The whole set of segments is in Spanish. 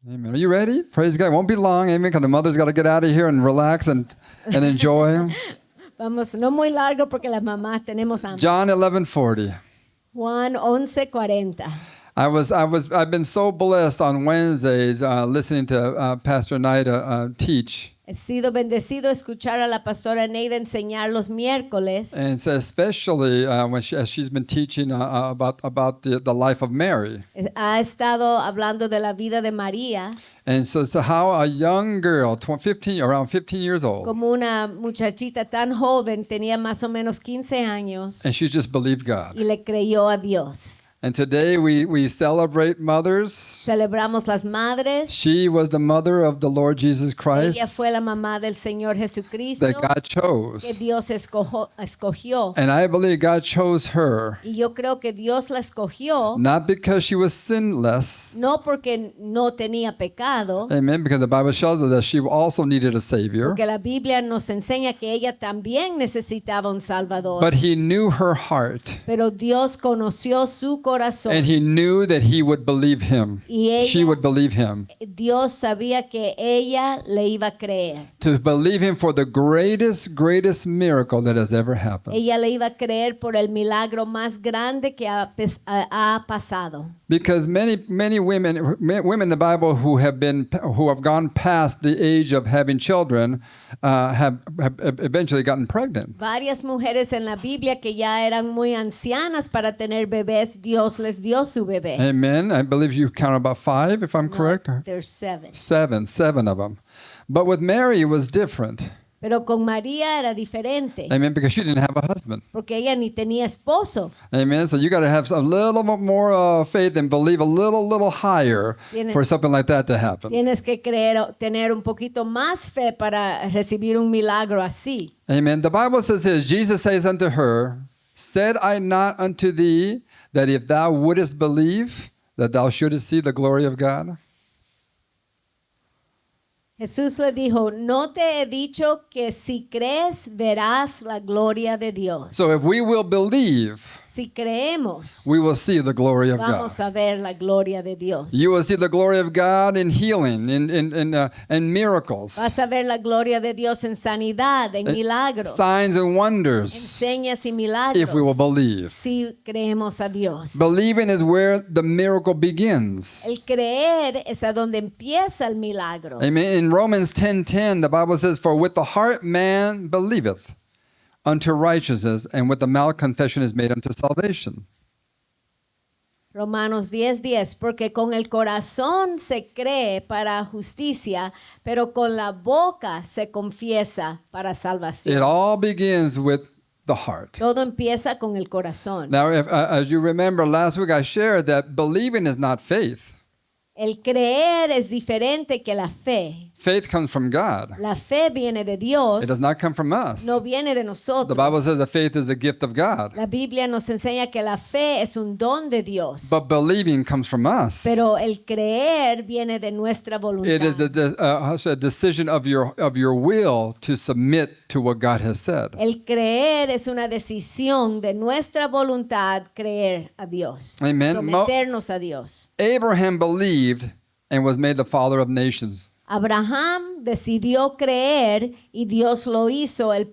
Amen. Are you ready? Praise God. It won't be long, amen, because the mother's got to get out of here and relax and enjoy. Vamos, no muy largo porque las mamás tenemos hambre. John 11:40. Juan 11:40. I've been so blessed on Wednesdays listening to Pastor Naida teach. He sido bendecido escuchar a la pastora Neida enseñar los miércoles. And so especially when she's been teaching about the life of Mary. Ha estado hablando de la vida de María. And so how a young girl, around 15 years old, Como una muchachita tan joven, tenía más o menos 15 años and she just believed God. y le creyó a Dios. And today we celebrate mothers. Celebramos las madres. She was the mother of the Lord Jesus Christ Ella fue la mamá del Señor Jesucristo that God chose. que Dios escogió. And I believe God chose her Y yo creo que Dios la escogió not because she was sinless. no porque no tenía pecado, Amen. Because the Bible shows us that she also needed a Savior. porque la Biblia nos enseña que ella también necesitaba un Salvador. But He knew her heart. Pero Dios conoció su corazón. And He knew that He would believe Him. Y ella- She would believe Him. Dios sabía que ella le iba a creer. To believe Him for the greatest miracle that has ever happened. Ella le iba a creer por el milagro más grande que ha pasado. Because many women in the Bible who have gone past the age of having children have eventually gotten pregnant. Varias mujeres en la Biblia que ya eran muy ancianas para tener bebés, Dios les dio su bebé. Amen. I believe you count about 5, if I'm No, correct. there's 7. Seven of them. But with Mary, it was different. Pero con María era diferente, Amen. Because she didn't have a husband. porque ella ni tenía esposo. Amen. So you got to have a little more faith and believe a little higher Tiene- for something like that to happen. Tienes que tener un poquito más fe para recibir un milagro así. Amen. The Bible says this, Jesus says unto her, said I not unto thee that if thou wouldest believe, that thou shouldest see the glory of God? Jesús le dijo, no te he dicho que si crees verás la gloria de Dios. So if we will believe, Si creemos, we will see the glory of vamos God. a ver la gloria de Dios. You will see the glory of God in healing, in miracles, Vas a ver la gloria de Dios en sanidad, en milagros, signs and en wonders, señas y if we will milagros. believe. Si creemos a Dios. Believing is where the miracle begins. El creer es a donde empieza el milagro. Amen. In Romans 10:10, the Bible says, for with the heart man believeth unto righteousness, and with the mouth confession is made unto salvation. Romanos 10:10, porque con el corazón se cree para justicia, pero con la boca se confiesa para It salvación. all begins with the heart. Todo empieza con el corazón. Now, as you remember last week, I shared that believing is not faith. El creer es diferente que la fe. Faith comes from God. La fe viene de Dios, It does not come from us. no viene de The nosotros. Bible says that faith is the gift of God. La Biblia nos enseña que la fe es un don de Dios, But believing comes from us. pero el creer viene de nuestra voluntad. It is a decision of your will to submit to what God has said. El creer es una decisión de nuestra voluntad creer a Dios, Amen. someternos a Dios. Abraham believed and was made the father of nations. Abraham decidió creer y Dios lo hizo el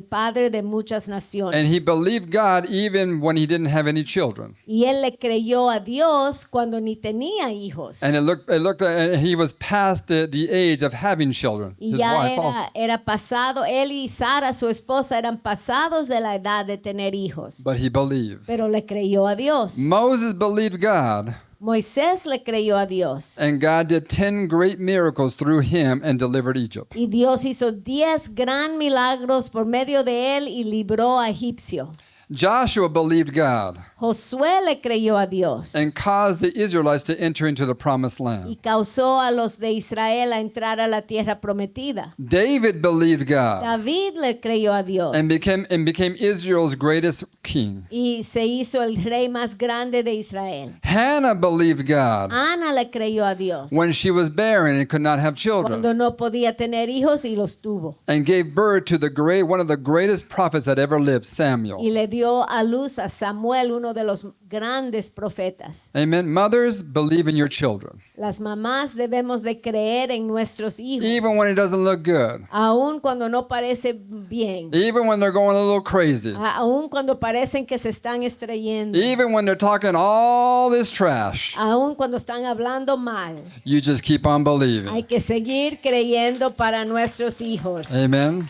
padre de muchas naciones. And he believed God even when he didn't have any children. Y él le creyó a Dios cuando ni tenía hijos. And and he was past the age of having children. Y His ya wife also. era pasado, él y Sara, su esposa, eran pasados de la edad de tener hijos. But he believed. Pero le creyó a Dios. Moses believed God, Moisés le creyó a Dios. and God did 10 great miracles through him and delivered Egypt. Y Dios hizo 10 gran milagros por medio de él y libró a Egipcio. Joshua believed God Josué le creyó a Dios and caused the Israelites to enter into the promised y land. causó a los de Israel a entrar a la tierra prometida. David believed God David le creyó a Dios and became Israel's greatest king. y se hizo el rey más grande de Israel. Hannah believed God Ana le creyó a Dios when she was barren and could not have cuando children, no podía tener hijos y los tuvo. and gave birth to one of the greatest prophets that ever lived, Samuel. Y le dio a luz a Samuel, uno de los grandes profetas. Amen. Mothers, believe in your children. Las mamás debemos de creer en nuestros hijos, Even when it doesn't look good. aun cuando no parece bien, Even when they're going a little crazy. aun cuando parecen que se están estrellando, Even when they're talking all this trash. aun cuando están hablando mal. You just keep on Hay believing. que seguir creyendo para nuestros hijos. Amen.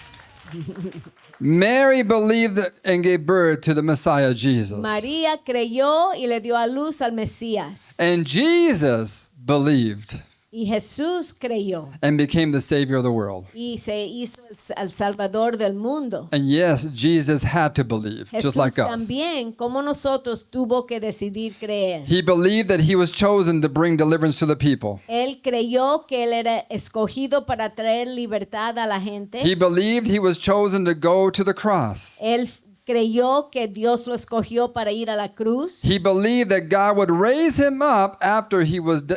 Mary believed and gave birth to the Messiah, Jesus. María creyó y le dio a luz al Mesías. And Jesus believed Y Jesús creyó and became the Savior of the world. y se hizo el Salvador del mundo. And yes, Jesus had to believe, just Jesús like us. también, como nosotros, tuvo que decidir creer. He believed that he was chosen to bring deliverance to the people. Él creyó que él era escogido para traer libertad a la gente. He believed he was chosen to go to the cross. Él creyó que Dios lo escogió para ir a la cruz. He believed that God would raise him up after he would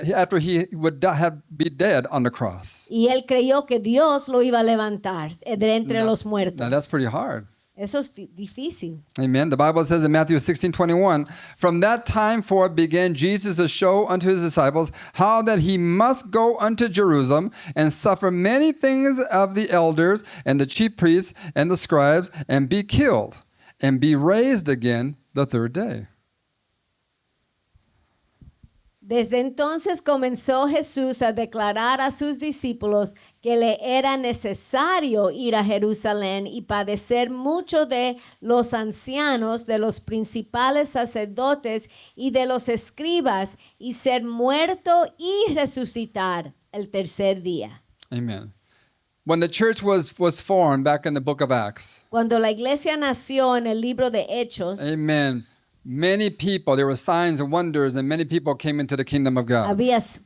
be dead on the cross. Y él creyó que Dios lo iba a levantar de entre los Now muertos. that's pretty hard. Eso es difícil. Amen. The Bible says in Matthew 16:21, from that time forth began Jesus to show unto his disciples how that he must go unto Jerusalem and suffer many things of the elders and the chief priests and the scribes and be killed and be raised again the third day. Desde entonces comenzó Jesús a declarar a sus discípulos que le era necesario ir a Jerusalén y padecer mucho de los ancianos, de los principales sacerdotes y de los escribas, y ser muerto y resucitar el tercer día. Amen. When the church was formed back in the book of Acts, Cuando la iglesia nació en el libro de Hechos, amen, many people, there were signs and wonders, and many people came into the kingdom of God.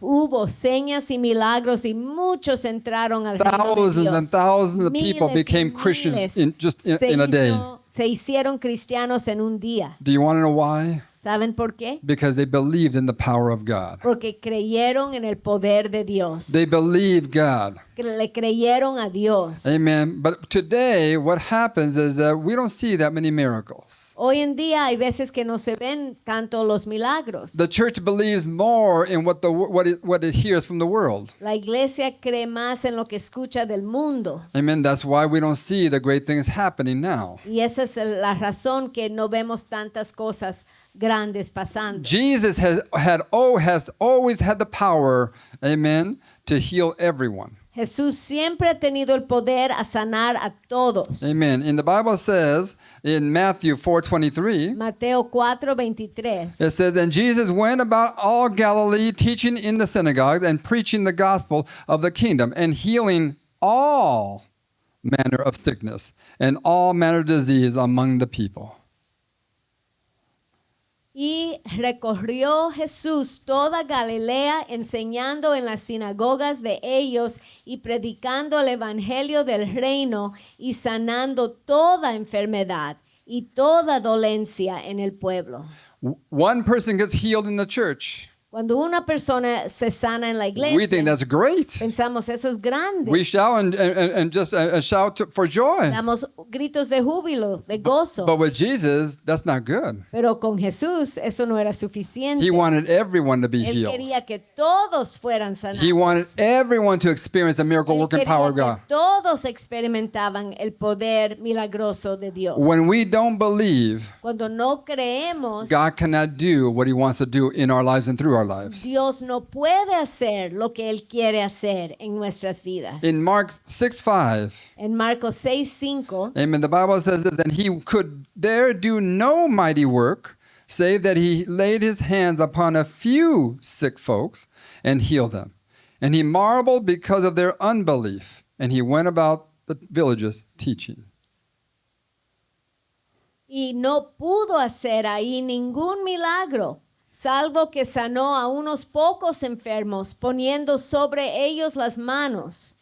hubo señas y milagros y muchos entraron al reino de Thousands and Dios. thousands of people Miles y became Christians miles in a day. Se hicieron cristianos en un día. Do you want to know why? ¿Saben por qué? Because they believed in the power of God. Porque creyeron en el poder de Dios. They believed God. Le creyeron a Dios. Amen. But today, what happens is that we don't see that many miracles. Hoy en día hay veces que no se ven tanto los milagros. The church believes more in what it hears from the world. La iglesia cree más en lo que escucha del mundo. Amen. That's why we don't see the great things happening now. Y esa es la razón que no vemos tantas cosas grandes pasando. Jesus has always had the power, amen, to heal everyone. Jesús siempre ha tenido el poder a sanar a todos. Amen. And the Bible says in Matthew 4:23, Mateo 4:23. it says, and Jesus went about all Galilee, teaching in the synagogues and preaching the gospel of the kingdom and healing all manner of sickness and all manner of disease among the people. Y recorrió Jesús toda Galilea, enseñando en las sinagogas de ellos y predicando el evangelio del reino y sanando toda enfermedad y toda dolencia en el pueblo. One person gets healed in the church. Cuando una persona se sana en la We think iglesia, that's great. pensamos, eso es grande. We shout and just shout for joy. Damos gritos de júbilo, de gozo. But with Jesus, that's not good. Pero con Jesús eso no era suficiente. He wanted everyone to be Él healed. quería que todos fueran sanados. He wanted everyone to experience the miracle Él working quería power of que God. todos experimentaban el poder milagroso de Dios. When we don't believe, Cuando no creemos, God cannot do what he wants to do in our lives and through our lives. Dios no puede hacer lo que Él quiere hacer en nuestras vidas. In Mark 6:5, En Marcos 6:5, amen, the Bible says this, and he could there do no mighty work, save that he laid his hands upon a few sick folks and healed them. And he marveled because of their unbelief, and he went about the villages teaching. y no pudo hacer ahí ningún milagro, salvo que sanó a unos pocos enfermos, poniendo sobre ellos las manos.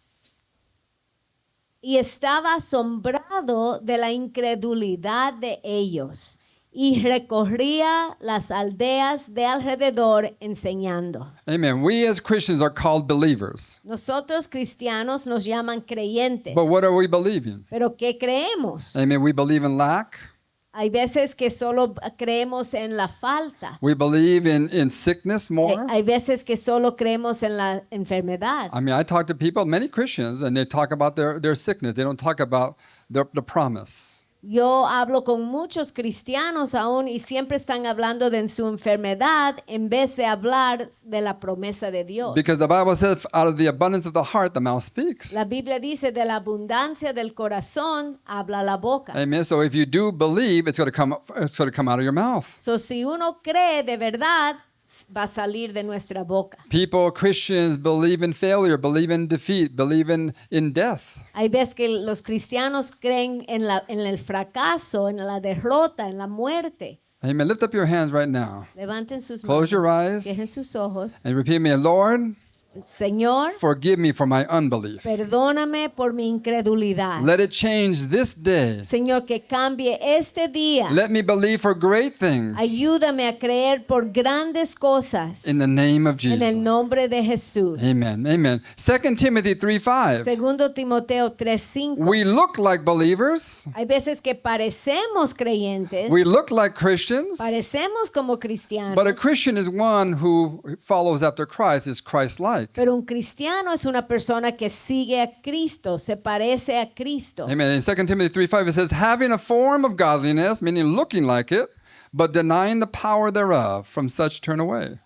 Y estaba asombrado de la incredulidad de ellos, y recorría las aldeas de alrededor enseñando. Amen. We as Christians are called believers. Nosotros cristianos nos llaman creyentes. But what are we believing? ¿Pero qué creemos? Amen. We believe in lack. Hay veces que solo creemos en la falta. We believe in sickness more. Hay veces que solo creemos en la enfermedad. I mean, I talk to people, many Christians, and they talk about their sickness. They don't talk about the promise. Yo hablo con muchos cristianos aún y siempre están hablando de su enfermedad en vez de hablar de la promesa de Dios. Because the Bible says, out of the abundance of the heart, the mouth speaks. La Biblia dice, de la abundancia del corazón habla la boca. Amen. So if you do believe, it's going to come out of your mouth. So, si uno cree de verdad, va a salir de nuestra boca. People, Christians, believe in failure, believe in defeat, believe in death. Hay veces que los cristianos creen en el fracaso, en la derrota, en la muerte. Amen. Lift up your hands right now Levanten sus Close manos, your eyes. cierren sus ojos. and repeat me, Lord, Señor, forgive me for my unbelief. perdóname por mi incredulidad. Let it change this day. Señor, que cambie este día. Let me believe for great things Ayúdame a creer por grandes cosas in the name of en el Jesus. nombre de Jesús. Amen. Amen. 2 Timothy 3:5. Segundo Timoteo 3:5. We look like believers. Hay veces que parecemos creyentes, We look like Christians. parecemos como cristianos, But a Christian is one who follows after Christ, is Christ-like. pero un cristiano es una persona que sigue a Cristo, se parece a Cristo. Amen. In 2 Timothy 3:5 it says, having a form of godliness, meaning looking like it, but denying the power thereof, from such turn away.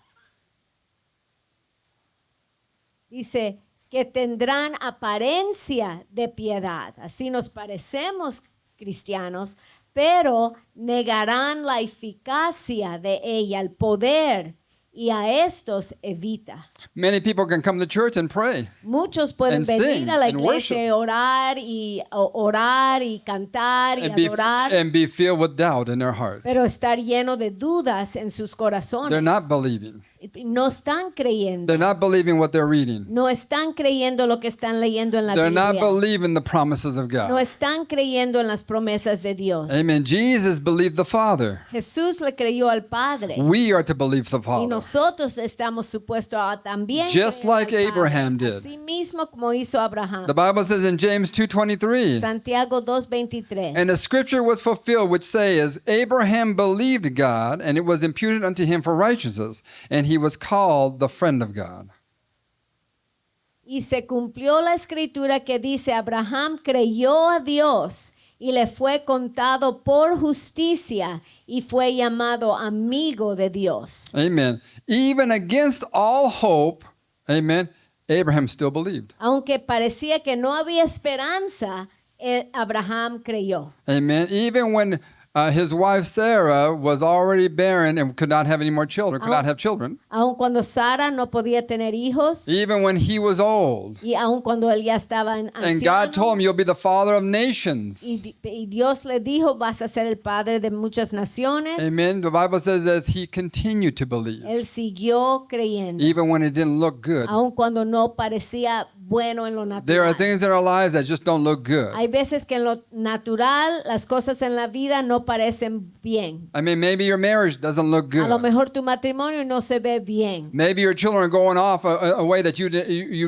Dice que tendrán apariencia de piedad. Así nos parecemos cristianos, pero negarán la eficacia de ella, el poder, y a estos evita. Many people can come to church and pray. Muchos pueden And venir sing a la and iglesia y orar y cantar y adorar, and be filled with doubt in their heart. pero estar lleno de dudas en sus corazones. They're not believing. No están creyendo. They're not believing what they're reading. No están creyendo lo que están leyendo en la They're not Biblia. believing the promises of No God. están creyendo en las promesas de Dios. Amen. Jesus believed the Father. Jesús le creyó al Padre. We are to believe the Y Father. nosotros estamos supuestos a también Just creer like al Padre, Abraham did. así mismo como hizo Abraham. The Bible says in James 2:23, Santiago 2:23. and the scripture was fulfilled, which says, Abraham believed God, and it was imputed unto him for righteousness, and he was called the friend of God. Y se cumplió la escritura que dice, Abraham creyó a Dios y le fue contado por justicia y fue llamado amigo de Dios. Amen. Even against all hope, amen, Abraham still believed. Aunque parecía que no había esperanza, Abraham creyó. Amen. Even when his wife Sarah was already barren and could not have any more children, could not have children. Aun cuando Sara no podía tener hijos Even when he was old. y aun cuando él ya estaba And anciano. God told him, you'll be the father of nations. Y Dios le dijo, vas a ser el padre de muchas naciones. Amen. The Bible says that he continued to believe, Él siguió creyendo, even when it didn't look good. aun cuando no parecía bueno en lo There are natural. things in our lives that just don't look good. Hay veces que en lo natural las cosas en la vida no parecen bien. I mean, maybe your marriage doesn't look A lo good. mejor tu matrimonio no se ve bien. Maybe your children are going off a way that you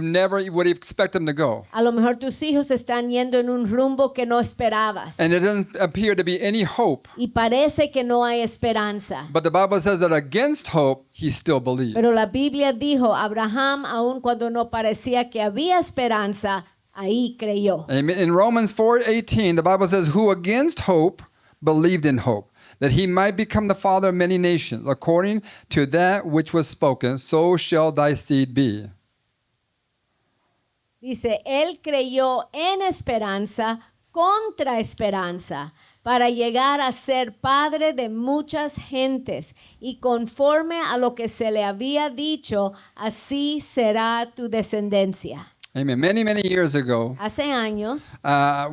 never would expect them to go. A lo mejor tus hijos están yendo en un rumbo que no esperabas. And it doesn't appear to be any hope. Y parece que no hay esperanza. But the Bible says that against hope, he still believed. Pero la Biblia dijo, Abraham, aun cuando no parecía que había esperanza, ahí creyó. Amen. In Romans 4:18, the Bible says, who against hope believed in hope, that he might become the father of many nations, according to that which was spoken, so shall thy seed be. Dice, él creyó en esperanza contra esperanza para llegar a ser padre de muchas gentes y conforme a lo que se le había dicho, así será tu descendencia. Amen. Many, many years ago, Hace años,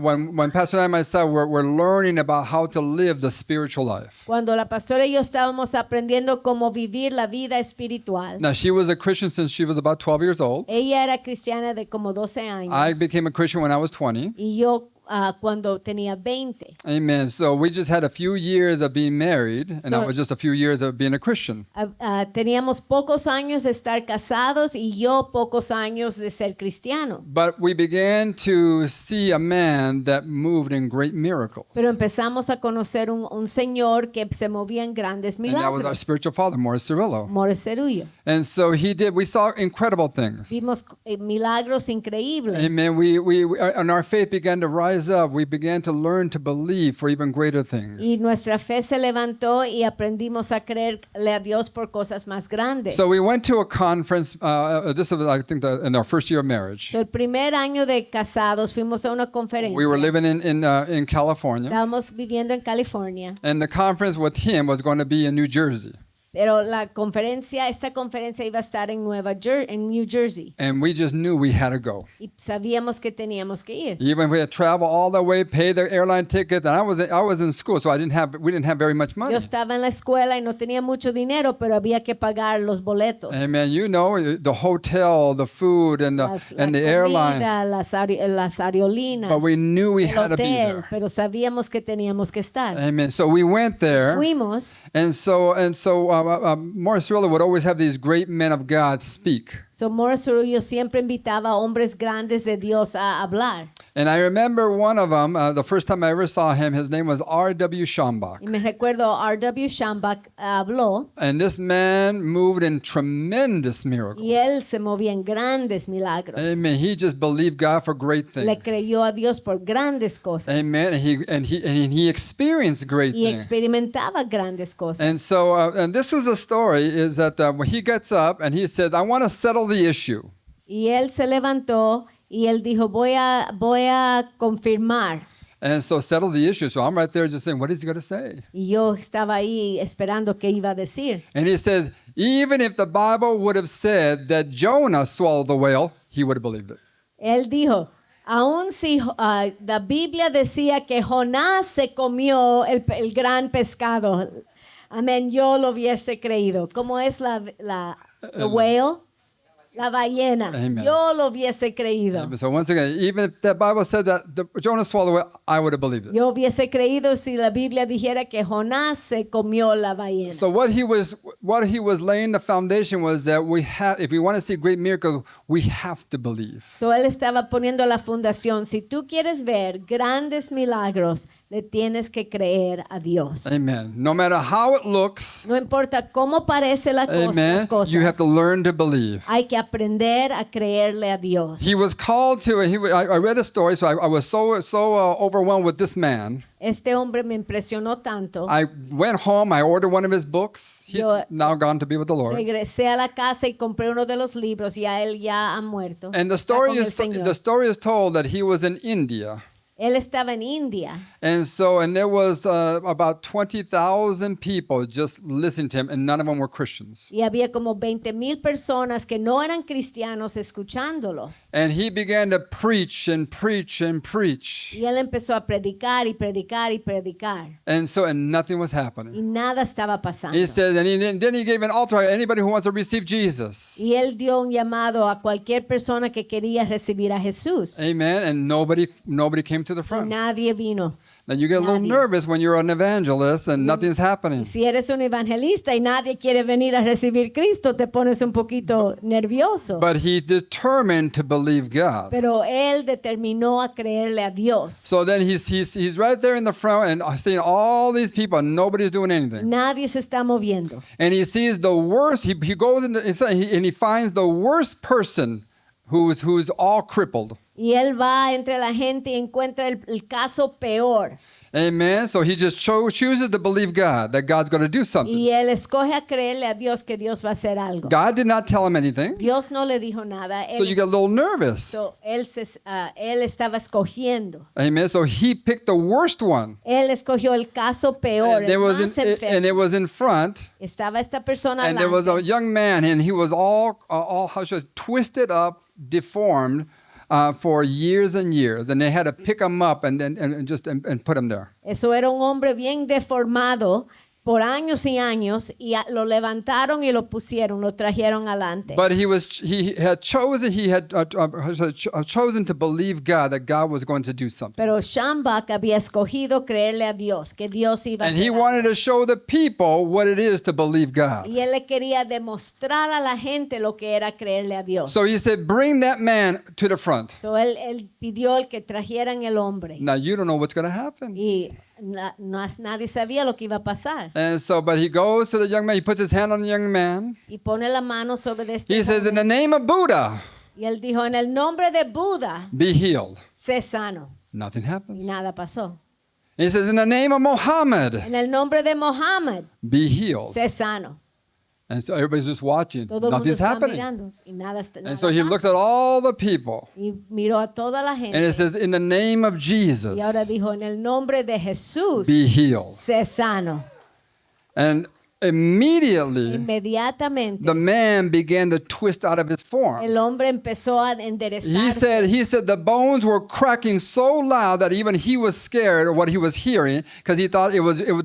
when Pastor and I myself were learning about how to live the spiritual life. cuando la pastora y yo estábamos aprendiendo cómo vivir la vida espiritual, Now, she was a Christian since she was about 12 years old. ella era cristiana de como 12 años. I became a Christian when I was 20. Y yo cuando tenía 20. Amen. So we just had a few years of being married, and So- that was just a few years of being a Christian. Teníamos pocos años de estar casados y yo pocos años de ser cristiano. But we began to see a man that moved in great miracles. Pero empezamos a conocer un señor que se movía en grandes And that was our milagros. spiritual father, Morris Cirillo. Morris Cerullo. And so we saw incredible things. Vimos milagros increíbles. Amen. And our faith began to rise up. We began to learn to believe for even greater things. Y nuestra fe se levantó y aprendimos a creerle a Dios por cosas más grandes. So we went to a conference. This was, I think, in our first year of marriage. El primer año de casados fuimos a una conferencia. We were living in California, Estábamos viviendo en California, and the conference with him was going to be in New Jersey. pero esta conferencia iba a estar en New Jersey. And we just knew we had to go. Y sabíamos que teníamos que ir. Even we had to travel all the way, pay the airline ticket, and I was in school, so we didn't have very much money. Yo estaba en la escuela y no tenía mucho dinero, pero había que pagar los boletos. Amen. You know, the hotel, the food, and La the comida, airline. las aerolíneas, But we knew we el had to be hotel, there. pero sabíamos que teníamos que estar. Amen. So we went there, Fuimos. and so Morris Cirillo would always have these great men of God speak. So Morris Cerullo siempre invitaba a hombres grandes de Dios a hablar. And I remember one of them, the first time I ever saw him, his name was R.W. Schambach. Y me recuerdo R.W. Schambach habló And this man moved in tremendous miracles. y él se movía en grandes milagros. Amen. He just believed God for great Le things. creyó a Dios por grandes cosas Amen. And he experienced great y things. experimentaba grandes cosas. And so, and this is a story, is that when he gets up and he says, I want to settle the issue. Y él se levantó y él dijo, voy a confirmar. And so settle the issue. So I'm right there just saying, what is he going to say? Y yo estaba ahí esperando qué iba a decir. And he says, even if the Bible would have said that Jonah swallowed the whale, he would have believed it. Él dijo, aun si la Biblia decía que Jonás se comió el gran pescado, amén, yo lo hubiese creído. ¿Cómo es the whale? La ballena. Amen. Yo lo hubiese creído. So once again, even if that Bible said that Jonah swallowed the whale, I would have believed it. Yo hubiese creído si la Biblia dijera que Jonás se comió la ballena. So what he was laying the foundation was that if we want to see great miracles, we have to believe. So él estaba poniendo la fundación. Si tú quieres ver grandes milagros, le tienes que creer a Dios. Amen. No matter how it looks, No importa cómo parece las amen, cosas. you have to learn to believe. Hay que aprender a creerle a Dios. He was called to. I read a story, so I was so overwhelmed with this man. Este hombre me impresionó tanto. I went home. I ordered one of his books. He's Yo- now gone to be with the Lord. Regresé a la casa y compré uno de los libros. Ya él ya ha muerto. And the Está story con el is Señor. told that he was in India. Él estaba en India And there was about 20,000 people just listening to him, and none of them were Christians. y había como 20,000 personas que no eran cristianos escuchándolo. And he began to preach and preach and preach. Y él empezó a predicar y predicar y predicar. And nothing was happening. Y nada estaba pasando. He said, and then he gave an altar to anybody who wants to receive Jesus. Y él dio un llamado a cualquier persona que quería recibir a Jesús. Amen. And nobody came to the Y front. nadie vino. Now you get a little Nadie. nervous when you're an evangelist and nothing's happening. Si eres un evangelista y nadie quiere venir a recibir Cristo, te pones un poquito nervioso. But he determined to believe God. Pero él determinó a creerle a Dios. So then he's right there in the front and seeing all these people and nobody's doing anything. Nadie se está moviendo. And he sees the worst. He goes into and he finds the worst person who's all crippled. Y él va entre la gente y encuentra el caso peor. Amen. So he just chooses to believe God, that God's going to do something. Y él escoge a creerle a Dios que Dios va a hacer algo. God did not tell him anything. Dios no le dijo nada. So you get a little nervous. Él estaba escogiendo. Amen. So he picked the worst one. Él escogió el caso peor, And el más enfermo. it was in front. Estaba esta persona And there was a delante. young man, and he was all how should I say, twisted up, deformed for years and years. And they had to pick him up and put him there. Eso era un hombre bien deformado por años y años y lo levantaron y lo pusieron, lo trajeron adelante. But he had chosen to believe God, that God was going to do something. Pero Shambach había escogido creerle a Dios, que Dios iba a And he hacer wanted algo. to show the people what it is to believe God. Y él le quería demostrar a la gente lo que era creerle a Dios. So he said, bring that man to the front. So él pidió el que trajeran el hombre. Now you don't know what's going to happen. Y nadie sabía lo que iba a pasar. And so, but he goes to the young man, he puts his hand on the young man. Y pone la mano sobre este He says, in the joven. name of Buddha, Y él dijo, en el nombre de Buda, be healed. sé sano. Nothing Y happens. nada pasó. He says, in the name of Muhammad, En el nombre de Mohammed, be healed. sé sano. And so everybody's just watching. Todo el mundo Nothing's está happening. mirando y nada And so he pasa. looked at all the people. Y miró a toda la And it gente. says, in the name of Jesus, Y ahora dijo, en el nombre de Jesús, be healed. sé sano. And immediately, Inmediatamente, the man began to twist out of his form. el hombre empezó a He enderezarse. said the bones were cracking so loud that even he was scared of what he was hearing because he thought they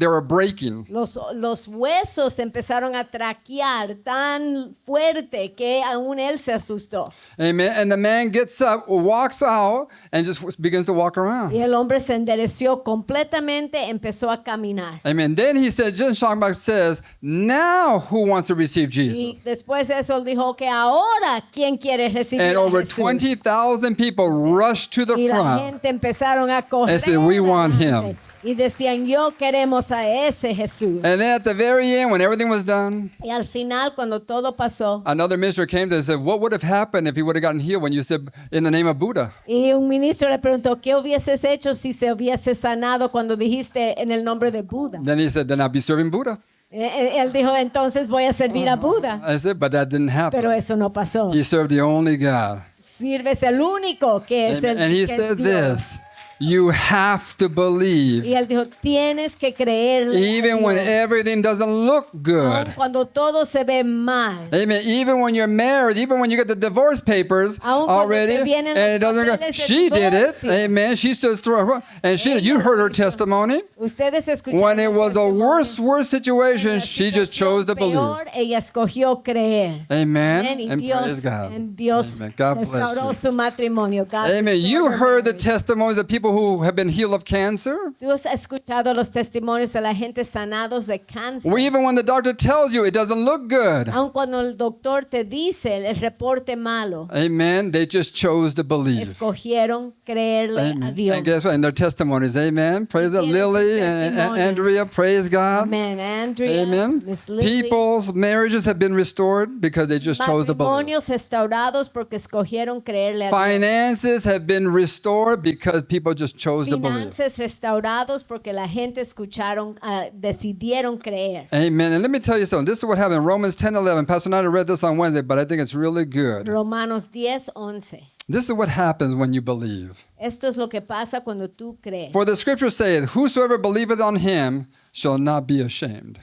were breaking. Los huesos empezaron a traquear tan fuerte que aún él se asustó. Amen. And the man gets up, walks out, and just begins to walk around. Y el hombre se endereció completamente, empezó a caminar. Amen. Then he said, Jen Schonbach says, now who wants to receive Jesus? Y después de eso él dijo que ahora, ¿quién quiere recibir And a over Jesús? 20,000 people rushed to the Y la front. gente empezaron a correr. They said, "We want adelante". him. Y decían, yo queremos a ese Jesús. And then at the very end, when everything was done, Y al final, cuando todo pasó, another minister came to him and said, what would have happened if he would have gotten healed when you said, in the name of Buddha? y un ministro le preguntó, ¿qué hubieses hecho si se hubiese sanado cuando dijiste en el nombre de Buda? Then he said, then I'll be serving Buddha. Él dijo, entonces voy a servir a Buda. I said, but that didn't happen. Pero eso no pasó. He served the only God. Sirves el único que es el And he que es said Dios. this, you have to believe, Y él dijo, tienes que creerle a even when Dios. everything doesn't look good. Aun cuando todo se ve mal. Amen. Even when you're married, even when you get the divorce papers Aun cuando already, te vienen and it los doesn't go, papeles de she did it. divorcio. Amen. She stood strong. And you heard her testimony. Ustedes escucharon When it el was a testimonio. worst En situation, la she just chose to situación believe. peor, ella escogió creer. Amen. Y And Dios, praise God. en Dios Amen. God bless restauró you. su matrimonio. God Amen. You restored her heard the marriage. testimonies of people who have been healed of cancer. Tú has escuchado los testimonios de la gente sanados de cáncer. Or even when the doctor tells you it doesn't look good. Aun cuando el doctor te dice el reporte malo, Amen. They just chose to believe. escogieron creerle a Amen. Dios. And guess what? And their testimonies. Amen. Praise the tienen Lily sus and testimonios. Andrea. Praise God. Amen. Andrea, Amen. Miss Lily. People's marriages have been restored because they just chose to believe. Matrimonios restaurados porque escogieron creerle a Dios. Finances have been restored because people just chose to believe. Finanzas restaurados porque la gente escucharon, decidieron creer. Amen. And let me tell you something. This is what happened in Romans 10:11. Pastor Nada read this on Wednesday, but I think it's really good. Romanos 10:11. This is what happens when you believe. Esto es lo que pasa cuando tú crees. For the scripture saith, whosoever believeth on him shall not be ashamed.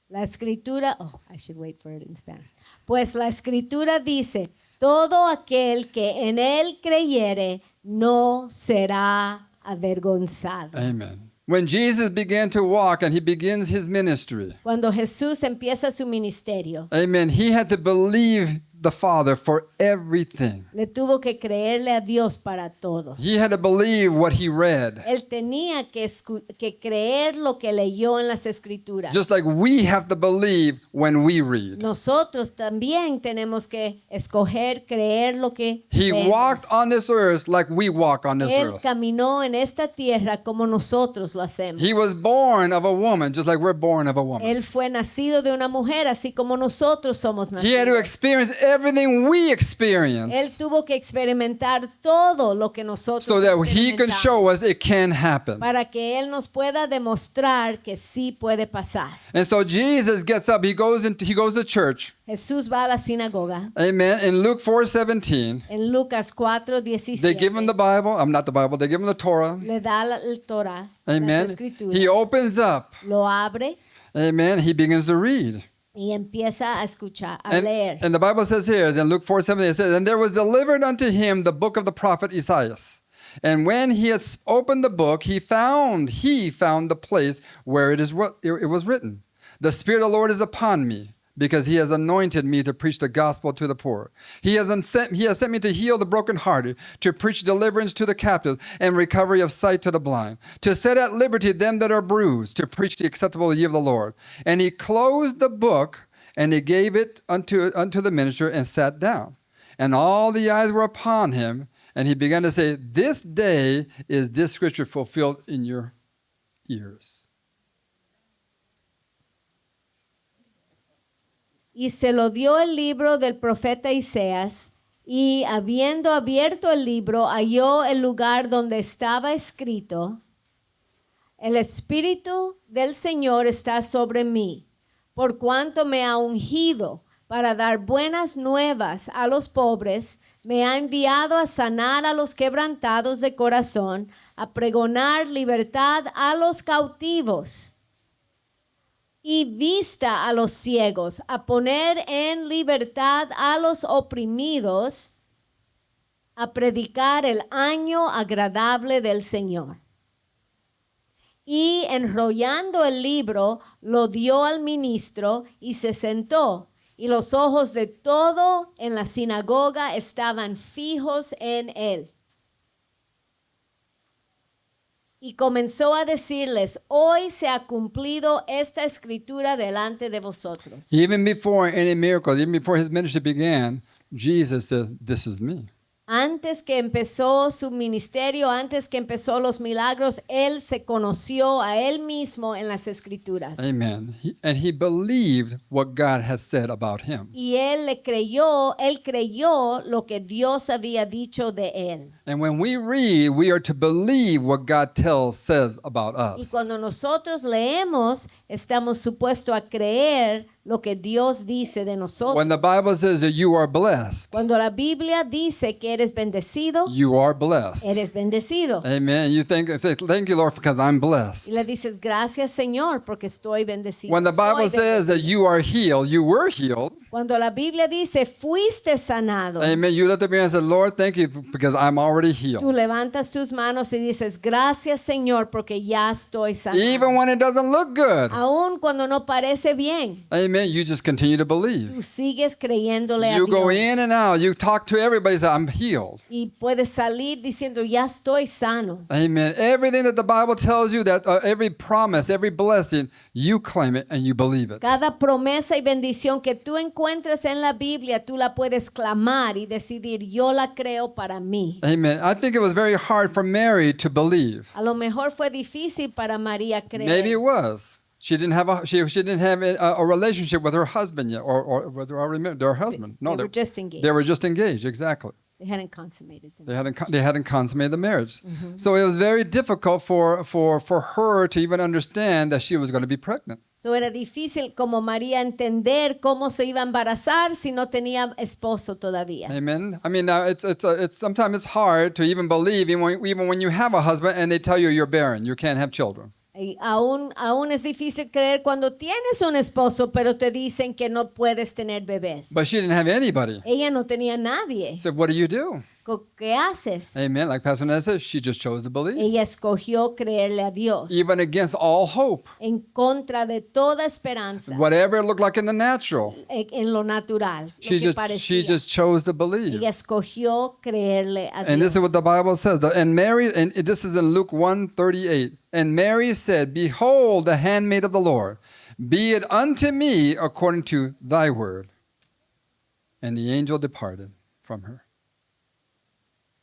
La escritura, I should wait for it in Spanish. Pues la escritura dice, todo aquel que en él creyere no será avergonzado. Amen. When Jesus began to walk and he begins his ministry, Cuando Jesús empieza su ministerio, amen, he had to believe the Father for everything. le tuvo que creerle a Dios para todo. He had to believe what he read. Él tenía que creer lo que leyó en las escrituras. Just like we have to believe when we read. Nosotros también tenemos que escoger creer lo que He leemos. walked on this earth like we walk on this Él earth. caminó en esta tierra como nosotros lo hacemos. He was born of a woman just like we're born of a woman. Él fue nacido de una mujer así como nosotros somos He had to nacidos. experience everything we experience Él tuvo que experimentar todo lo que nosotros so that he could experimentamos show us it can happen. para que Él nos pueda demostrar que sí puede pasar. And so Jesus gets up, he goes to church. Jesús va a la sinagoga. Amen. In Luke 4:17, En Lucas 4:17 they give him the Bible. Not the Bible, they give him the Torah. le da el Torah, Amen. las escrituras, He opens up. lo abre Amen. He begins to read. y empieza a escuchar, a leer. And the Bible says here, in Luke 4:17, it says, and there was delivered unto him the book of the prophet Isaiah. And when he had opened the book, he found the place where it was written. The Spirit of the Lord is upon me, because he has anointed me to preach the gospel to the poor. He has sent me to heal the brokenhearted, to preach deliverance to the captives, and recovery of sight to the blind, to set at liberty them that are bruised, to preach the acceptable year of the Lord. And he closed the book, and he gave it unto the minister, and sat down. And all the eyes were upon him, and he began to say, this day is this scripture fulfilled in your ears. Y se lo dio el libro del profeta Isaías, y habiendo abierto el libro, halló el lugar donde estaba escrito: El Espíritu del Señor está sobre mí, por cuanto me ha ungido para dar buenas nuevas a los pobres, me ha enviado a sanar a los quebrantados de corazón, a pregonar libertad a los cautivos y vista a los ciegos, a poner en libertad a los oprimidos, a predicar el año agradable del Señor. Y enrollando el libro, lo dio al ministro y se sentó, y los ojos de todo en la sinagoga estaban fijos en él. Y comenzó a decirles: hoy se ha cumplido esta escritura delante de vosotros. Even before any miracles, even before his ministry began, Jesus said, this is me. Antes que empezó su ministerio, antes que empezó los milagros, él se conoció a él mismo en las escrituras. Amen. And he believed what God has said about him. Y él creyó lo que Dios había dicho de él. And when we read, we are to believe what God says about Y us. cuando nosotros leemos, estamos supuestos a creer lo que Dios dice de nosotros. When the Bible says that you are blessed, Cuando la Biblia dice que eres bendecido, you are blessed. eres bendecido. Amen. You thank you, Lord, because I'm Y blessed. le dices: gracias, Señor, porque estoy bendecido. When the Bible Soy says that bendecido. you are healed, you were healed. Cuando la Biblia dice fuiste sanado, Amen. You lift up your hand and say, Lord, thank you because I'm already tú healed. levantas tus manos y dices: gracias, Señor, porque ya estoy sanado. Even when it doesn't look good. Aún cuando no parece bien, Amen. You just continue to believe. tú sigues creyéndole a You Dios. go in and out. You talk to everybody. Say, I'm healed. Y puedes salir diciendo: ya estoy sano. Amen. Everything that the Bible tells you, that every promise, every blessing, you claim it and you believe it. Cada promesa y bendición que tú encuentres en la Biblia, tú la puedes clamar y decidir: yo la creo para mí. Amen. I think it was very hard for Mary to believe. A lo mejor fue difícil para María creer. Maybe it was. She didn't have a relationship with her husband yet, or with their husband. No, They were just engaged. They were just engaged. Exactly. They hadn't consummated them. They hadn't consummated the marriage. So it was very difficult for her to even understand that she was going to be pregnant. So era difícil como María entender cómo se iba a embarazar si no tenía esposo todavía. Amen. I mean, now it's sometimes it's hard to even believe even when you have a husband and they tell you you're barren, you can't have children. Y aún es difícil creer cuando tienes un esposo, pero te dicen que no puedes tener bebés. But she didn't have anybody. Ella no tenía nadie. So what do you do? ¿Qué haces? Amen. Like Pastor Ned says, she just chose to believe, Ella escogió creerle a Dios even against all hope. en contra de toda esperanza Whatever it looked like in the natural, en lo natural, lo she que she parecía. just chose to believe. Ella escogió creerle a And this Dios. is what the Bible says. And Mary, and this is in Luke 1:38. And Mary said, "Behold, the handmaid of the Lord, be it unto me according to thy word." And the angel departed from her.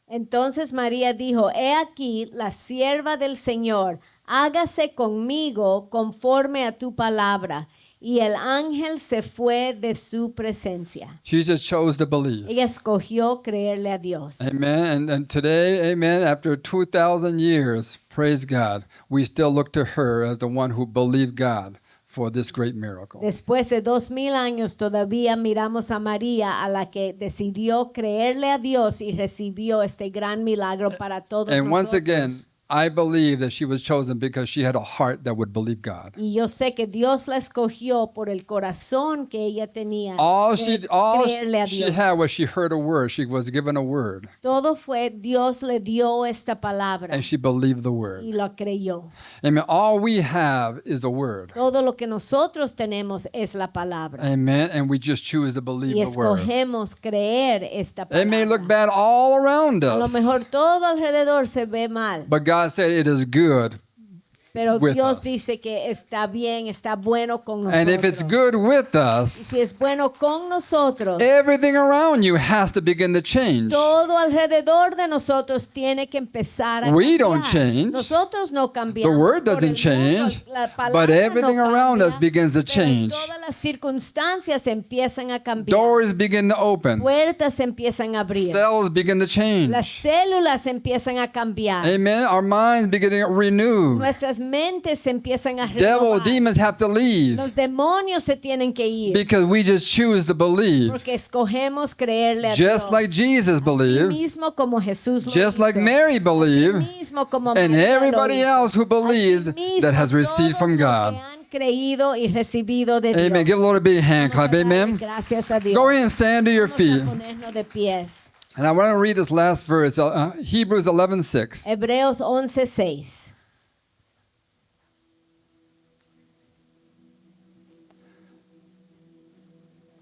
Entonces María dijo: he aquí la sierva del Señor, hágase conmigo conforme a tu palabra. Y el ángel se fue de su presencia. She just chose to believe. Ella escogió creerle a Dios. Amen. And today, amen, after 2,000 years, praise God, we still look to her as the one who believed God for this great miracle. Después de 2000 años todavía miramos a María, a la que decidió creerle a Dios y recibió este gran milagro para todos And once nosotros. again, I believe that she was chosen because she had a heart that would believe God. Y yo sé que Dios la escogió por el corazón que ella tenía All de all creerle a she Dios. had was she heard a word. She was given a word, Todo fue Dios le dio esta palabra and she believed the word. y lo creyó. Amen. All we have is the word. Todo lo que nosotros tenemos es la palabra. Amen. And we just choose to believe Y the word. escogemos creer esta It may look palabra. bad all around A lo us, mejor todo alrededor se ve mal, but God said it is good. pero with Dios us. dice que está bien, está bueno con And if it's nosotros. good with Y us, si es bueno con nosotros, everything around you has to begin to change. todo alrededor de nosotros tiene que empezar a We cambiar. don't change. Nosotros no cambiamos. The word Por el doesn't change, la palabra but everything no around cambia, us begins to pero change. todas las circunstancias empiezan a cambiar. Doors begin to open. Puertas empiezan a abrir. Cells begin to Las change. células empiezan a cambiar. Amen. Our minds begin to renew. Nuestras mentes se empiezan a Devil, renovar. demons have to leave Los demonios se tienen que ir because we just choose to believe. porque escogemos creerle a Just Dios. like Jesus Así believed, mismo como Jesús lo just like hizo. Mary believed, Así mismo como and María lo everybody hizo. else who believes Así mismo, that has received todos from los God. que han creído y recibido de Amen. Dios. Give the Lord a big hand Vamos a clap. darle Amen. Gracias a Dios. Go ahead and stand to your Vamos feet. a ponernos de pies. And I want to read this last verse, Hebrews 11:6. Hebreos 11:6.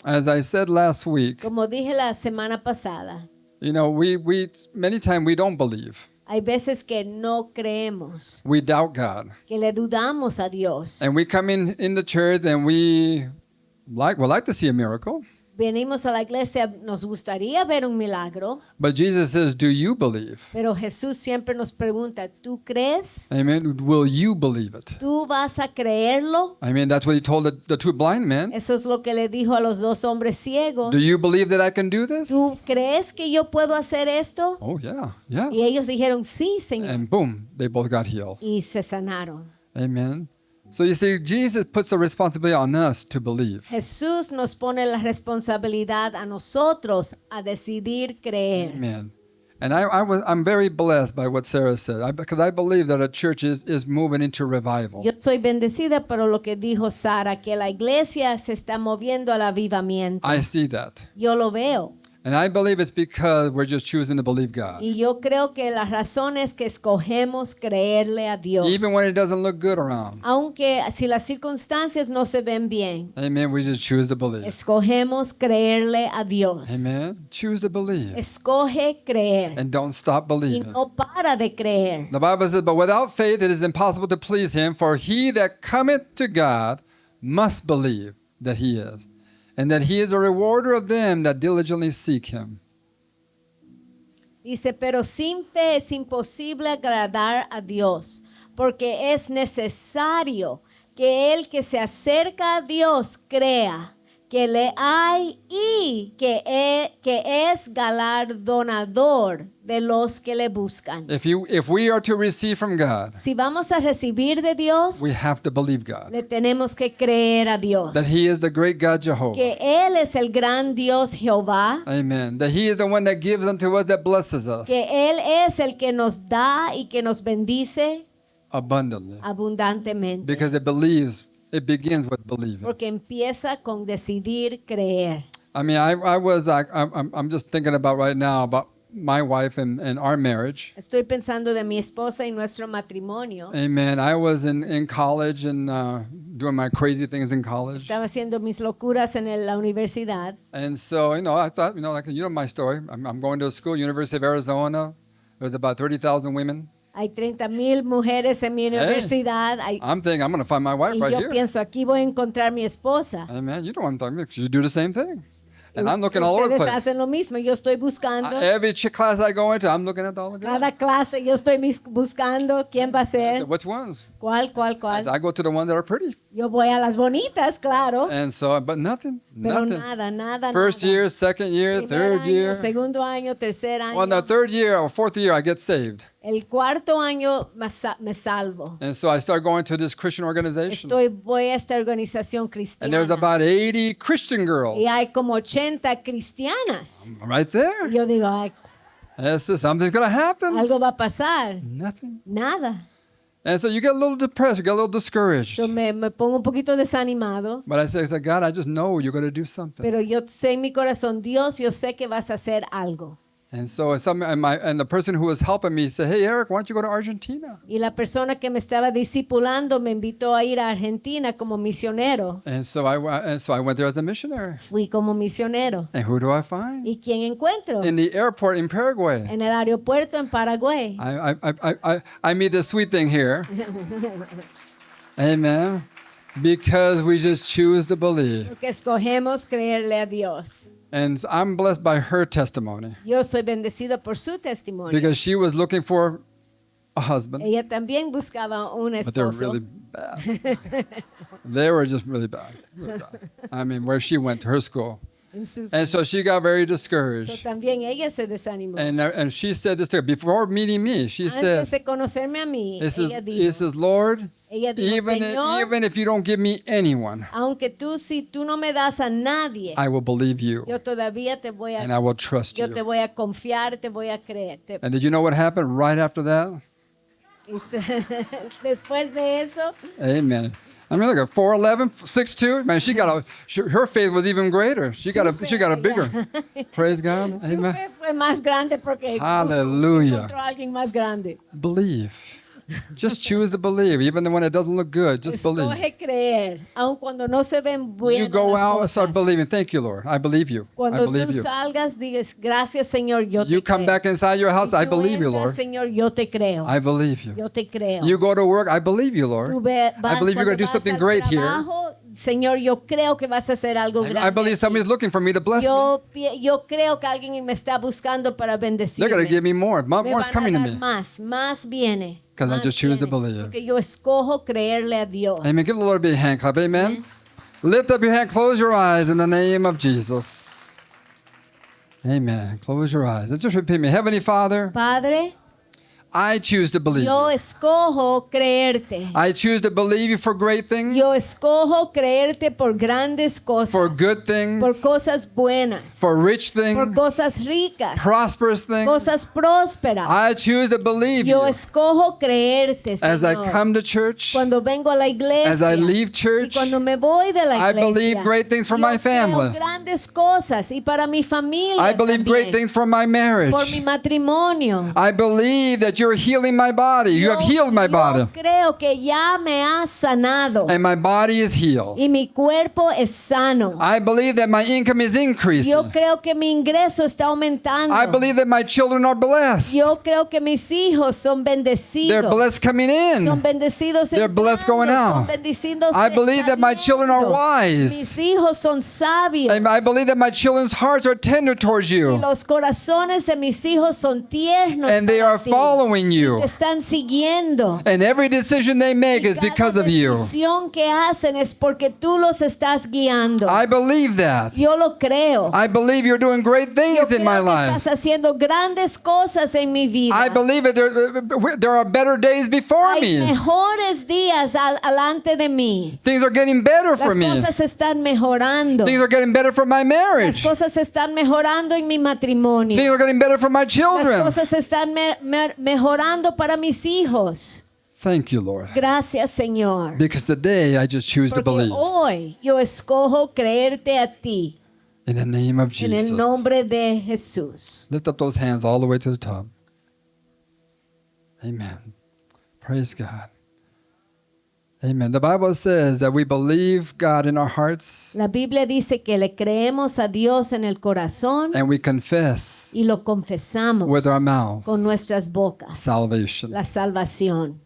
As I said last week, Como dije la semana pasada, you know, we many times we don't believe. hay veces que no creemos, We doubt God. que le dudamos a Dios. And we come in the church and we like to see a miracle. Venimos a la iglesia, nos gustaría ver un milagro, But Jesus says, do you believe? pero Jesús siempre nos pregunta, ¿tú crees? Amen. Will you believe it? ¿Tú vas a creerlo? I mean, that's what he told the two blind men. Eso es lo que le dijo a los dos hombres ciegos. Do you believe that I can do this? ¿Tú crees que yo puedo hacer esto? Oh, yeah, yeah. Y ellos dijeron, sí, Señor. And boom, they both got healed. Y se sanaron. Amen. So you see, Jesus puts the responsibility on us to believe. Jesús nos pone la responsabilidad a nosotros a decidir creer. Amen. And I'm very blessed by what Sarah said because I believe that a church is moving into revival. Yo soy bendecida por lo que dijo Sara, que la iglesia se está moviendo al avivamiento. I see that. Yo lo veo. And I believe it's because we're just choosing to believe God. Y yo creo que la razón es que escogemos creerle a Dios. Even when it doesn't look good around. Aunque si las circunstancias no se ven bien, Amen. We just choose to believe. escogemos creerle a Dios. Amen. Choose to believe. Escoge creer And don't stop y believing. no para de creer. The Bible says, but without faith it is impossible to please him, for he that cometh to God must believe that he is, and that he is a rewarder of them that diligently seek him. Dice, pero sin fe es imposible agradar a Dios, porque es necesario que el que se acerca a Dios crea que le hay y que es galardonador de los que le buscan. If we are to receive from God, Si vamos a recibir de Dios, we have to believe God, le tenemos que creer a Dios. that he is the great God Jehovah. Que Él es el gran Dios Jehová, Amen. That he is the one that gives unto us, that blesses us que Él es el que nos da y que nos bendice abundantly. abundantemente. Because it begins with believing. Porque empieza con decidir creer. I mean, I'm just thinking about right now about my wife and our marriage. Estoy pensando de mi esposa y nuestro matrimonio. Amen. I was in college and doing my crazy things in college. Estaba haciendo mis locuras en la universidad. And so, I thought, my story. I'm going to a school, University of Arizona. There's about 30,000 women. Hay 30,000 mujeres en mi universidad. I'm thinking, I'm going to find my wife Y right yo here. pienso, aquí voy a encontrar mi esposa. Amen. You know what I'm talking about. You do the same thing. And I'm looking all over the Ustedes place. hacen lo mismo. Yo estoy buscando. Every class I go into, I'm looking at all the girls. Cada clase yo estoy buscando quién va a I ser. said, which ones? ¿Cuál? I said, I go to the ones that are pretty. Yo voy a las bonitas, claro. And so, but nothing. Pero Nothing. nada. First nada. year, second year, Primer third año, year. segundo año, tercer año. Well, the third year or fourth year, I get saved. El cuarto año me salvo. And so I start going to this Christian organization. Voy a esta organización And there's cristiana. about 80 Christian girls Y hay como 80 cristianas. right Y there. yo digo, ay, Something's going to happen. Algo va a pasar. Nothing. Nada. And so you get a little depressed, you get a little discouraged. Yo me pongo un poquito desanimado, But I say, God, I just know you're going to do something. pero yo sé en mi corazón, Dios, yo sé que vas a hacer algo. And so and the person who was helping me said, hey, Eric, why don't you go to Argentina? Y la persona que me estaba discipulando me invitó a ir a Argentina como misionero. And so I went there as a missionary. Fui como misionero. And who do I find? ¿Y quién encuentro? In the airport in Paraguay. En el aeropuerto en Paraguay. I meet this sweet thing here. Amen. Because we just choose to believe. Porque escogemos creerle a Dios. And I'm blessed by her testimony. Yo soy bendecido por su testimonio. Because she was looking for a husband. Ella también buscaba un But they were esposo. really bad. They were just really bad. Really bad. I mean, where she went to her school. En sus- And so she got very So discouraged. también ella se desanimó. And she said this to her. Before meeting me, she Antes said, de conocerme a mí, this ella is dijo, Lord, Señor, even if you don't give me anyone, aunque si tú no me das a nadie, I will believe you yo todavía te voy and a, I will trust yo te you. voy a confiar, te voy a creer. And did you know what happened right after that? Después de eso, Amen. I mean, look at 4'11", 6'2". Man, her faith was even greater. She got a bigger. Praise God. su Amen. fe fue más grande porque Hallelujah. encontró a alguien más grande. Believe. Just choose to believe, even when it doesn't look good. Just believe. Escoge creer, aun cuando no se ven buenas You go las out and start cosas. believing. Thank you, Lord. I believe you. I Cuando believe tú you. salgas, digas, gracias, Señor, yo You te come creo. back inside your house. Si I tú believe you, entras, Lord. Señor, yo te creo. I believe you. Yo te creo. You go to work. I believe you, Tú Lord. vas, I believe you're going to do cuando something vas great al here. trabajo, Señor, yo creo que vas a hacer algo grande. I believe aquí. somebody's looking for me to bless me. Yo creo que alguien me está buscando para They're bendecirme. going to give me more. Me More's van a coming to dar me. más viene. 'Cause I más just choose to viene, believe. Porque yo escojo creerle a Dios. Amen. Give the Lord a big hand clap. Amen. Lift up your hand. Close your eyes in the name of Jesus. Amen. Close your eyes. Let's just repeat me. Heavenly Father, Padre, I choose to believe yo you. escojo creerte. I choose to believe you for great things, Yo escojo creerte por grandes cosas. for good things, Por cosas buenas. for rich Por things, cosas ricas. prosperous things. Cosas prósperas. I choose to believe Yo you escojo creerte, as I Señor. come to church, Cuando vengo a la iglesia. as I leave Y church. cuando me voy de la I iglesia. believe great things for yo my family. creo grandes cosas y para mi familia. I believe great también. things for my marriage. Por mi matrimonio. I believe that you're healing my body. You have healed my body. Yo creo que ya me has sanado. And my body is healed. Y mi cuerpo es sano. I believe that my income is increasing. Yo creo que mi ingreso está aumentando. I believe that my children are blessed. Yo creo que mis hijos son bendecidos. They're blessed coming Son in. bendecidos They're blessed going entrando, out. son bendecidos I believe that my children are saliendo. wise. Mis hijos son sabios. And I believe that my children's hearts are tender towards Y you. los corazones de mis hijos son tiernos. And they para are ti. following Te you. están siguiendo. And every decision they make is Cada because of you. decisión que hacen es porque tú los estás guiando. I believe that. Yo lo creo. I believe you're doing great Yo things in creo my que life. estás haciendo grandes cosas en mi vida. I believe that there are better days before Hay me. mejores días alante de mí. Things are getting better for Las me. cosas están mejorando. Things are getting better for my Las marriage. cosas están mejorando en mi matrimonio. Things are getting better for my Las children. cosas están mejorando para mis hijos. Thank you, Lord. Gracias, Señor. Because today I just choose to Porque believe. hoy yo escojo creerte a ti In the name of en el Jesus. nombre de Jesús. Lift up those hands all the way to the top. Amen. Praise God. Amen. The Bible says that we believe God in our hearts La Biblia dice que le creemos a Dios en el corazón and we confess y lo confesamos with our mouth con nuestras bocas. salvation. La salvación.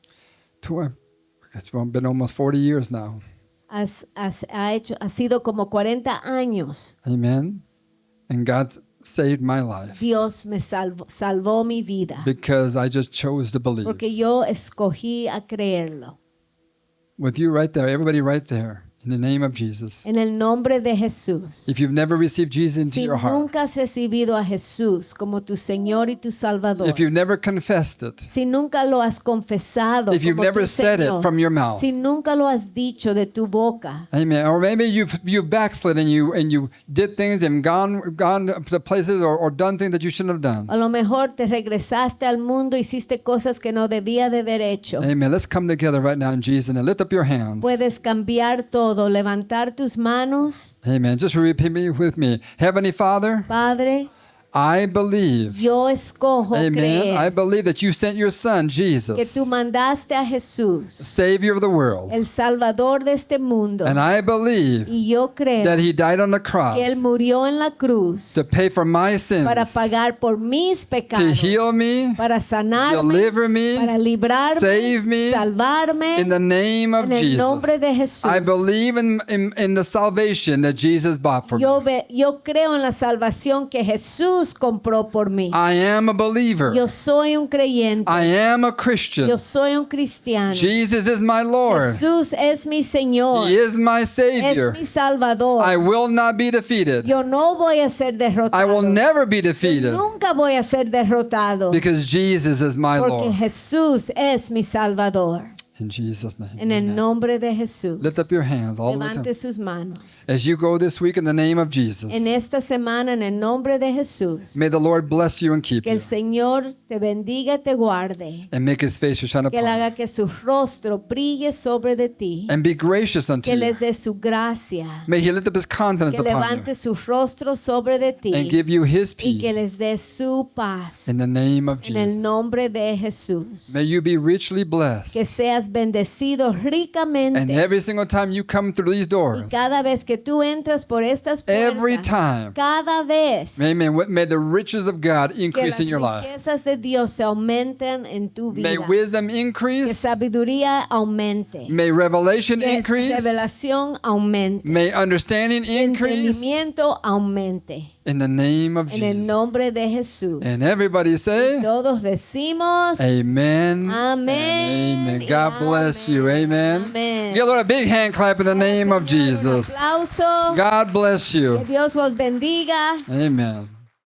It's been almost 40 years now. Ha sido como 40 años. Amen. And God saved my life Dios me salvó mi vida because I just chose to believe. porque yo escogí a creerlo. With you right there, everybody right there, In the name of Jesus. En el nombre de Jesús. If you've never received Jesus into Si your heart, nunca has recibido a Jesús como tu Señor y tu Salvador, if you've never confessed it, si nunca lo has confesado if you've como never tu said it Señor, from your mouth, si nunca lo has dicho de tu boca, amen. Or maybe you've backslid and you did things and gone to places or done things that you shouldn't have done. a lo mejor te regresaste al mundo, hiciste cosas que no debía de haber hecho. Amen. Let's come together right now in Jesus and lift up your hands. Puedes cambiar todo, levantar tus manos. Amen. Just repeat me with me. Heavenly Father, Padre, I believe. yo escojo Amen. I creer believe that you sent your son, que Jesus, tú mandaste a Jesús, Savior of the world. el Salvador de este mundo. And I believe Y yo creo that he died on the que cross Él murió en la cruz to pay for my sins, para pagar por mis to pecados, heal me, para sanarme, deliver me, para librarme, save me, salvarme, in the name of en el Jesus. nombre de Jesús. I believe in the salvation that Jesus bought for me. Yo creo en la salvación que Jesús compró por mí. I am a believer. Yo soy un creyente. I am a Christian. Yo soy un cristiano. Jesus is my Lord. Jesús es mi Señor. He is my Es Savior. mi Salvador. I will not be defeated. Yo no voy a ser derrotado. I will never be Yo defeated nunca voy a ser derrotado. because Jesus is my Porque Lord. Jesús es mi Salvador. In Jesus' name. En el Amen. nombre de Jesús. Lift up your hands all the way Levante to sus manos. as you go this week in the name of Jesus. En esta semana, en el nombre de Jesús. May the Lord bless you and keep Que el you Señor te bendiga y te guarde. and make his face to shine Que Él upon you haga que su rostro brille sobre de ti. and be gracious unto Que you. les dé su gracia. May he lift up his countenance Que upon levante you su rostro sobre de ti. and give you his Y que peace les dé su paz. in the name of En el Jesus. nombre de Jesús. May you be richly Que blessed. seas bendecido ricamente. And every single time you come through these Y doors, cada vez que tú entras por estas every puertas, time, cada vez amen, may the riches of God que increase las in your life. riquezas de Dios se aumenten en tu vida. May wisdom Que increase. sabiduría aumente. May revelation Que increase. revelación aumente. May understanding Que increase entendimiento aumente. in the name of En el Jesus. nombre de Jesús. And everybody say, Todos decimos Amen. Amén. And amen. y God bless you. Amen. Amén. Give the Lord a big hand clap in the name of Señor, un Jesus. aplauso. God bless Que you. Dios los bendiga. Amen.